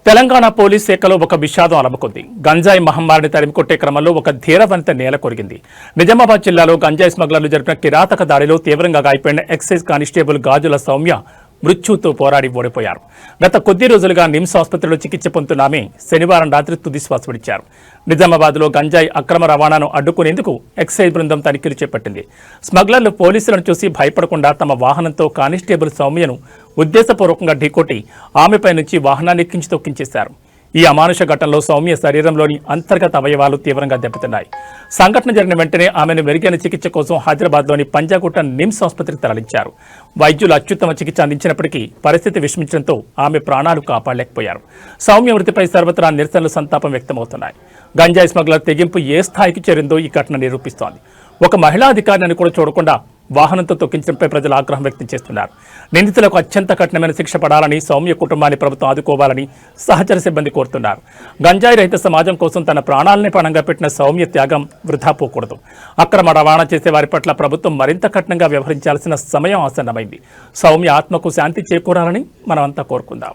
Telangana police శాఖలో ఒక విషాదం అలముకుంది. గంజాయి మహమ్మారిని తరిమికొట్టే క్రమంలో ఒక ధీరవంత నేల కొరిగింది. నిజామాబాద్ జిల్లాలో గంజాయి స్మగ్లర్లు జరిపిన కిరాతక దాడిలో తీవ్రంగా గాయపడిన ఎక్సైజ్ కానిస్టేబుల్ గాజుల సౌమ్య మృత్యుతో పోరాడి ఓడిపోయారు. గత కొద్ది రోజులుగా నిమ్స్ ఆసుపత్రిలో చికిత్స పొందుతున్న ఆమె శనివారం రాత్రి తుది శ్వాస విడిచారు. నిజామాబాద్లో గంజాయి అక్రమ రవాణాను అడ్డుకునేందుకు ఎక్సైజ్ బృందం తనిఖీలు చేపట్టింది. స్మగ్లర్లు పోలీసులను చూసి భయపడకుండా తమ వాహనంతో కానిస్టేబుల్ సౌమ్యను ఉద్దేశపూర్వకంగా ఢీకొట్టి ఆమెపై నుంచి వాహనాన్ని ఎక్కించి తొక్కించేశారు. ఈ అమానుష ఘటనలో సౌమ్య శరీరంలోని అంతర్గత అవయవాలు తీవ్రంగా దెబ్బతిన్నాయి. సంఘటన జరిగిన వెంటనే ఆమెను మెరుగైన చికిత్స కోసం హైదరాబాద్లోని పంజాగుట్ట నిమ్స్ ఆసుపత్రికి తరలించారు. వైద్యులు అత్యుత్తమ చికిత్స అందించినప్పటికీ పరిస్థితి విషమించడంతో ఆమె ప్రాణాలు కాపాడలేకపోయారు. సౌమ్య మృతిపై సర్వత్రా నిరసనలు, సంతాపం వ్యక్తమవుతున్నాయి. గంజాయి స్మగ్లర్ తెగింపు ఏ స్థాయికి చేరిందో ఈ ఘటన నిరూపిస్తోంది. ఒక మహిళా అధికారిని కూడా చూడకుండా వాహనంతో తొక్కించడంపై ప్రజలు ఆగ్రహం వ్యక్తం చేస్తున్నారు. నిందితులకు అత్యంత కఠినమైన శిక్ష పడాలని, సౌమ్య కుటుంబాన్ని ప్రభుత్వం ఆదుకోవాలని సహచర సిబ్బంది కోరుతున్నారు. గంజాయి రహిత సమాజం కోసం తన ప్రాణాలనే పణంగా పెట్టిన సౌమ్య త్యాగం వృధా పోకూడదు. అక్రమ రవాణా చేసే వారి పట్ల ప్రభుత్వం మరింత కఠినంగా వ్యవహరించాల్సిన సమయం ఆసన్నమైంది. సౌమ్య ఆత్మకు శాంతి చేకూరాలని మనమంతా కోరుకుందాం.